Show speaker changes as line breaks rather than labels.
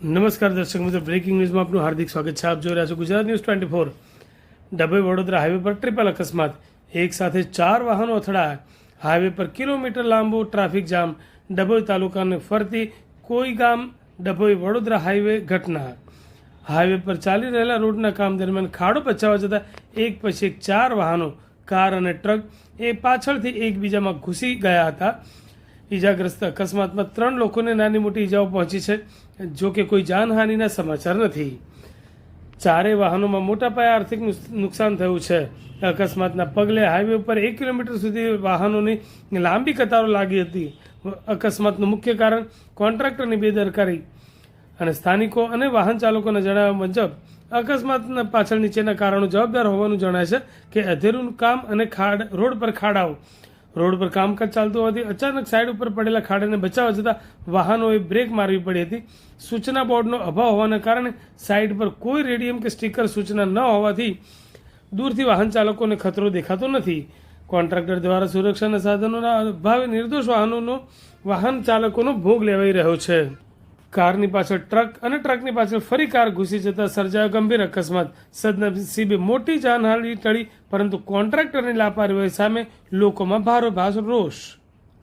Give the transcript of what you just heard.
નમસ્કાર દર્શક મિત્રો, બ્રેકિંગ ન્યૂઝમાં આપનું હાર્દિક સ્વાગત છે. આપ જોઈ રહ્યા છો ગુજરાત ન્યૂઝ 24. ડભોઈ વડોદરા હાઈવે પર ટ્રિપલ અકસ્માત, એક સાથે 4 વાહનો અથડાયા. હાઈવે પર કિલોમીટર લાંબો ટ્રાફિક જામ. ડભોઈ તાલુકાને ફરતી કોઈ ગામ ડભોઈ વડોદરા હાઈવે ઘટના. હાઈવે પર ચાલી રહેલા રોડના કામ દરમિયાન ખાડો પચાવવા જતા એક પછી એક 4 વાહનો, કાર અને ટ્રક એ પાછળથી એકબીજામાં ઘૂસી ગયા હતા. ઈજાગ્રસ્ત અકસ્માતમાં 3 લોકોને નાની મોટી ઈજાઓ પહોંચી છે. જો કે કોઈ જાનહાનિના સમાચાર નથી. 4 વાહનોમાં મોટા પાયે આર્થિક નુકસાન થયું છે. અકસ્માતના પગલે હાઈવે ઉપર 1 કિલોમીટર સુધી વાહનોની લાંબી કતારો લાગી હતી. અકસ્માતનું મુખ્ય કારણ કોન્ટ્રાક્ટરની બેદરકારી અને સ્થાનિકો અને વાહન ચાલકોના જણાવ્યા મુજબ અકસ્માતના પાછળ નીચેના કારણો જવાબદાર હોવાનું જણાય છે કે અધેરું કામ અને રોડ પર ખાડાઓ. રોડ પર કામકાજ ચાલતું હોવાથી અચાનક સાઈડ ઉપર પડેલા ખાડાને બચાવવા જતાં વાહનોએ બ્રેક મારવી પડી હતી. સૂચના બોર્ડનો અભાવ હોવાના કારણે સાઈડ પર કોઈ રેડિયમ કે સ્ટીકર સૂચના ન હોવાથી દૂરથી વાહન ચાલકોને ખતરો દેખાતો નથી. કોન્ટ્રાક્ટર દ્વારા સુરક્ષાના સાધનોના અભાવે નિર્દોષ વાહન ચાલકોનો ભોગ લેવાઈ રહ્યો છે. કારની પાછળ ટ્રક અને ટ્રકની પાછળ ફરી કાર ઘૂસી જતા સર્જાયો ગંભીર અકસ્માત. સદનસીબે મોટી જાનહાનિ ટળી, પરંતુ કોન્ટ્રાક્ટરની લાપરવાહી સામે લોકોમાં ભારોભાર રોષ.